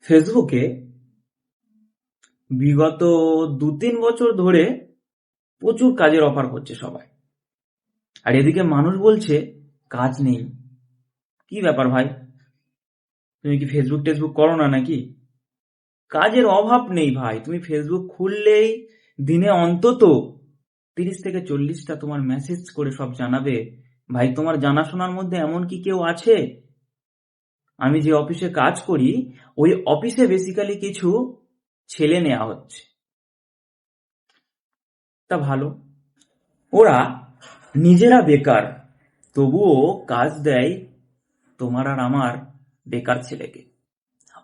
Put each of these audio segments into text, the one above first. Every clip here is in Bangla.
ফেসবুকে বিগত 2-3 বছর ধরে প্রচুর কাজের অফার করছে সবাই। আর এদিকে মানুষ বলছে কাজ নেই। কি ব্যাপার ভাই, তুমি কি ফেসবুক টেসবুক করো না নাকি? কাজের অভাব নেই ভাই, তুমি ফেসবুক খুললেই দিনে অন্তত 30 থেকে 40টা তোমার মেসেজ করে সব জানাবে। ভাই, তোমার জানাশোনার মধ্যে এমন কি কেউ আছে? আমি যে অফিসে কাজ করি, ওই অফিসে বেসিক্যালি কিছু ছেলে নেওয়া হচ্ছে। তা ভালো, ওরা নিজেরা বেকার, তবুও কাজ দেয় তোমার আর আমার বেকার ছেলেকে।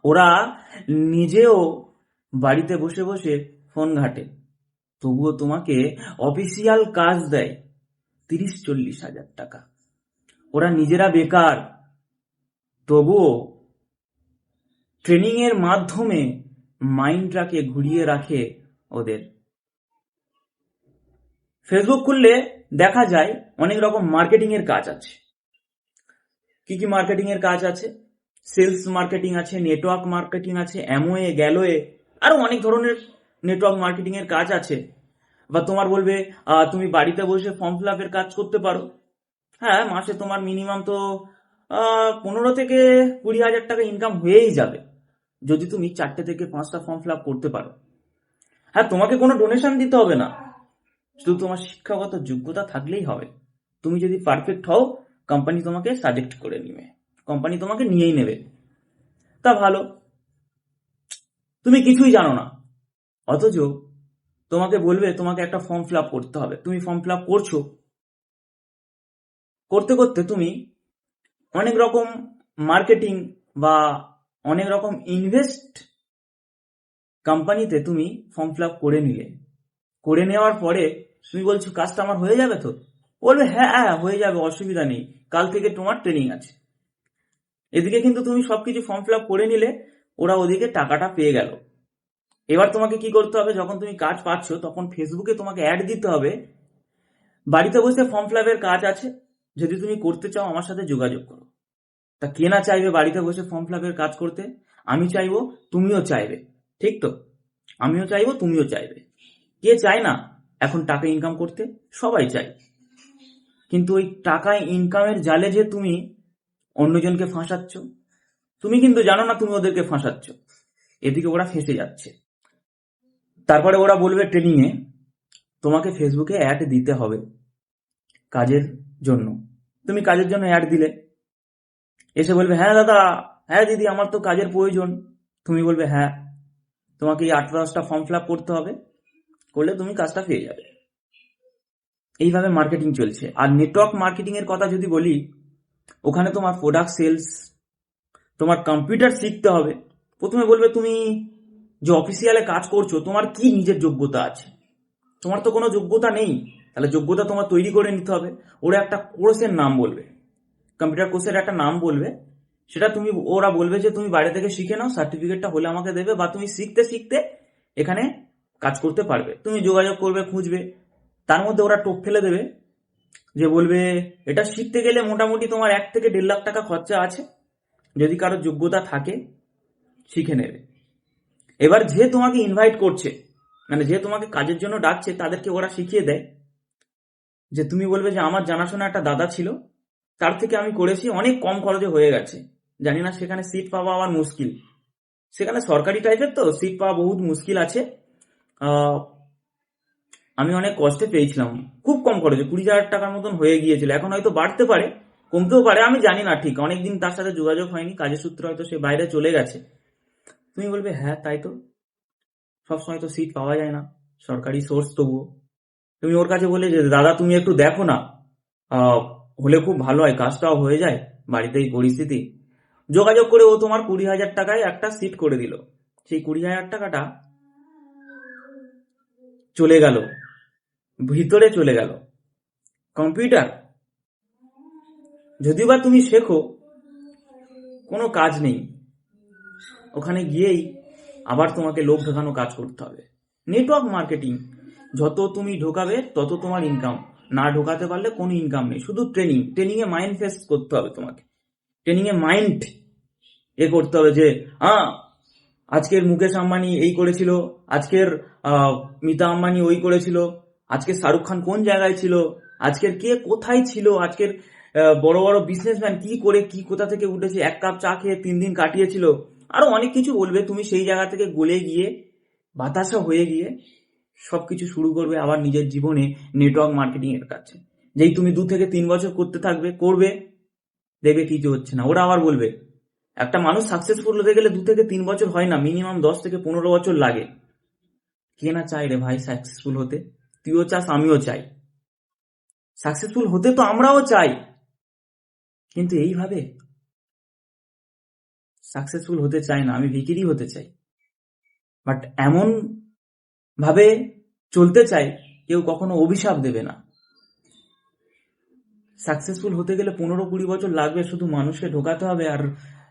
ওরা নিজেও বাড়িতে বসে বসে ফোন ঘাটে, তবুও তোমাকে অফিসিয়াল কাজ দেয় 30-40 হাজার টাকা। ওরা নিজেরা বেকার, তবুও ট্রেনিং এর মাধ্যমে মাইন্ডটাকে ঘুরিয়ে রাখে ওদের। ফেসবুক খুললে দেখা যায় অনেক রকম মার্কেটিং এর কাজ আছে। কি কি মার্কেটিং এর কাজ আছে? সেলস মার্কেটিং আছে, নেটওয়ার্ক মার্কেটিং আছে, অ্যামওয়ে, গ্যালোয়ে, আরো অনেক ধরনের নেটওয়ার্ক মার্কেটিং এর কাজ আছে। বা তোমার বলবে তুমি বাড়িতে বসে ফর্ম ফিল আপের কাজ করতে পারো। হ্যাঁ, মাসে তোমার মিনিমাম তো 15 থেকে 20 হাজার টাকা ইনকাম হয়েই যাবে যদি তুমি 4টে থেকে 5টা ফর্ম ফিল আপ করতে পারো। হ্যাঁ, তোমাকে কোনো ডোনেশন দিতে হবে না, শুধু তোমার শিক্ষাগত যোগ্যতা থাকলেই হবে। তুমি যদি পারফেক্ট হও, কোম্পানি তোমাকে সাজেক্ট করে নিবে, কোম্পানি তোমাকে নিয়েই নেবে। তা ভালো, তুমি কিছুই জানো না, অথচ তোমাকে বলবে তোমাকে একটা ফর্ম ফিল আপ করতে হবে। তুমি ফর্ম ফিল আপ করছো, করতে করতে তুমি অনেক রকম মার্কেটিং বা অনেক রকম ইনভেস্ট কোম্পানিতে তুমি ফর্ম ফিল আপ করে নিলে। করে নেওয়ার পরে তুমি বলছো কাজটা আমার হয়ে যাবে তো? বলবে হ্যাঁ হ্যাঁ হয়ে যাবে, অসুবিধা নেই, কাল থেকে তোমার ট্রেনিং আছে। এদিকে কিন্তু তুমি সবকিছু ফর্ম ফিল আপ করে নিলে, ওরা ওদিকে টাকাটা পেয়ে গেল। এবার তোমাকে কি করতে হবে? যখন তুমি কাজ পাচ্ছ তখন ফেসবুকে তোমাকে অ্যাড দিতে হবে, বাড়িতে বসে ফর্ম ফিল আপের কাজ আছে, যদি তুমি করতে চাও আমার সাথে যোগাযোগ করো। তা কে না চাইবে বাড়িতে বসে ফর্ম ফিল আপের কাজ করতে? আমি চাইবো, তুমিও চাইবে, ঠিক তো? আমিও চাইবো, তুমিও চাইবে। কে চায় না এখন টাকা ইনকাম করতে? সবাই চায়। কিন্তু ওই টাকা ইনকামের জালে যে তুমি অন্যজনকে ফাঁসাচ্ছ, তুমি কিন্তু জানো না তুমি ওদেরকে ফাঁসাচ্ছ। এদিকে ওরা ফেঁসে যাচ্ছে। তারপরে ওরা বলবে ট্রেনিং এ তোমাকে ফেসবুকে অ্যাড দিতে হবে কাজের জন্য। তুমি কাজের জন্য অ্যাড দিলে, এসে বলবে হ্যাঁ দাদা, হ্যাঁ দিদি, আমার তো কাজের প্রয়োজন। তুমি বলবে হ্যাঁ, তোমাকে এই 8-10টা ফর্ম ফিল আপ করতে হবে, করলে তুমি কাজটা পেয়ে যাবে। এইভাবে মার্কেটিং চলছে। আর নেটওয়ার্ক মার্কেটিং এর কথা যদি বলি, ওখানে তোমার প্রোডাক্ট সেলস, তোমার কম্পিউটার শিখতে হবে। প্রথমে বলবে তুমি যে অফিসিয়ালে কাজ করছো, তোমার কি নিজের যোগ্যতা আছে? তোমার তো কোনো যোগ্যতা নেই, তাহলে যোগ্যতা তোমার তৈরি করে নিতে হবে। ওরা একটা কোর্সের নাম বলবে, কম্পিউটার কোর্সের একটা নাম বলবে, সেটা তুমি, ওরা বলবে যে তুমি বাইরে থেকে শিখে নাও, সার্টিফিকেটটা হলে আমাকে দেবে, বা তুমি শিখতে শিখতে এখানে কাজ করতে পারবে। তুমি যোগাযোগ করবে, খুঁজবে, তার মধ্যে ওরা টোপ ফেলে দেবে, যে বলবে এটা শিখতে গেলে মোটামুটি তোমার 1 থেকে 1.5 লাখ টাকা খরচা আছে, যদি কারো যোগ্যতা থাকে শিখে নেবে। এবার যে তোমাকে ইনভাইট করছে, মানে যে তোমাকে কাজের জন্য ডাকছে, তাদেরকে ওরা শিখিয়ে দেয় যে তুমি বলবে যে আমার জানাশোনা একটা দাদা ছিল, তার থেকে আমি করেছি, অনেক কম খরচে হয়ে গেছে। জানি না সেখানে সিট পাওয়া আবার মুশকিল, সেখানে সরকারি টাইপের তো সিট পাওয়া বহুত মুশকিল আছে। আমি অনেক কষ্টে পেয়েছিলাম, খুব কম খরচে 20,000 টাকার মতন হয়ে গিয়েছিল। এখন হয়তো বাড়তে পারে, কমতেও পারে, আমি জানি না ঠিক, অনেকদিন তার সাথে যোগাযোগ হয়নি, কাজের সূত্রে হয়তো সে বাইরে চলে গেছে। তুমি বলবে হ্যাঁ তাই তো, সবসময় তো সিট পাওয়া যায় না, সরকারি সোর্স তবুও। তুমি ওর কাছে বলে যে দাদা তুমি একটু দেখো না, হলে খুব ভালো হয়, কাজটাও হয়ে যায়, বাড়িতে এই পরিস্থিতি। যোগাযোগ করে ও তোমার 20,000 টাকায় একটা সিট করে দিল। সেই 20,000 টাকাটা চলে গেল, ভিতরে চলে গেল কম্পিউটার। যদিও বা তুমি শেখো, কোনো কাজ নেই, ওখানে গিয়েই আবার তোমাকে লোক ঢোকানো কাজ করতে হবে। নেটওয়ার্ক মার্কেটিং, যত তুমি ঢোকাবে তত তোমার ইনকাম, না ঢোকাতে পারলে কোনো ইনকাম নেই। শুধু training, training a mind face করতে হবে তোমাকে, ট্রেনিং এ মাইন্ড করতে হবে যে আজকের মুকেশ আম্বানি এই করেছিল, আজকের মিতা আম্বানি ওই করেছিল, আজকের শাহরুখ খান কোন জায়গায় ছিল, আজকের কে কোথায় ছিল, আজকের বড় বড় বিজনেসম্যান কি করে কি কোথা থেকে উঠেছে, এক কাপ চা খেয়ে 3 দিন কাটিয়েছিল, আরো অনেক কিছু বলবে। তুমি সেই জায়গা থেকে গলে গিয়ে বাতাসা হয়ে গিয়ে সবকিছু শুরু করবে আবার নিজের জীবনে নেটওয়ার্ক মার্কেটিং এর কাছে। যেই তুমি 2 থেকে 3 বছর করতে থাকবে, করবে, দেখবে কিছু হচ্ছে না, ওরা আবার বলবে। একটা মানুষ সাকসেসফুল হতে গেলে 2 থেকে 3 বছর হয় না, মিনিমাম 10 থেকে 15 বছর লাগে। কে না চাই রে ভাই সাকসেসফুল হতে? তুইও চাস, আমিও চাই। সাকসেসফুল হতে তো আমরাও চাই, কিন্তু এইভাবে সাকসেসফুল হতে চাই না। আমি ভিখিরি হতে চাই, বাট এমন ভাবে চলতে চাই কেউ কখনো অভিশাপ দেবে না। সাকসেসফুল হতে গেলে 15-20 বছর লাগবে, শুধু মানুষকে ঢোকাতে হবে আর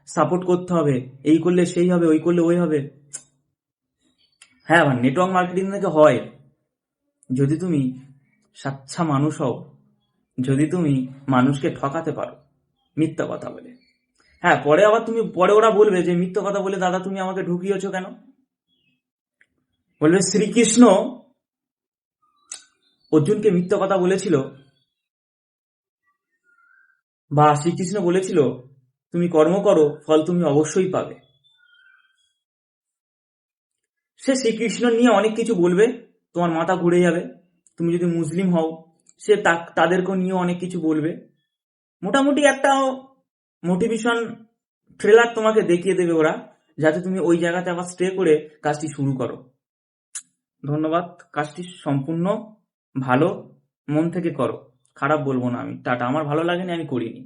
সাপোর্ট করতে হবে, এই করলে সেই হবে, ওই করলে ওই হবে। হ্যাঁ, নেটওয়ার্ক মার্কেটিং থেকে হয় যদি তুমি সাচ্চা মানুষ হও, যদি তুমি মানুষকে ঠকাতে পারো মিথ্যা কথা বলে। হ্যাঁ, পরে ওরা বলবে যে মিথ্যা কথা বলে দাদা তুমি আমাকে ঢুকিয়েছো কেন? বলবে শ্রীকৃষ্ণ অর্জুনকে মিথ্যা কথা বলেছিল, বা শ্রীকৃষ্ণ বলেছিল তুমি কর্ম করো, ফল তুমি অবশ্যই পাবে। সে শ্রীকৃষ্ণ নিয়ে অনেক কিছু বলবে, তোমার মাথা ঘুরে যাবে। তুমি যদি মুসলিম হও, সে তাদেরকে নিয়ে অনেক কিছু বলবে। মোটামুটি একটা মোটিভেশন ট্রেলার তোমাকে দেখিয়ে দেবে ওরা, যাতে তুমি ওই জায়গাতে আবার স্টে করে কাজটি শুরু করো। ধন্যবাদ, কাজটি সম্পূর্ণ ভালো, মন থেকে করো, খারাপ বলবো না আমি। টাটা। আমার ভালো লাগেনি, আমি করিনি।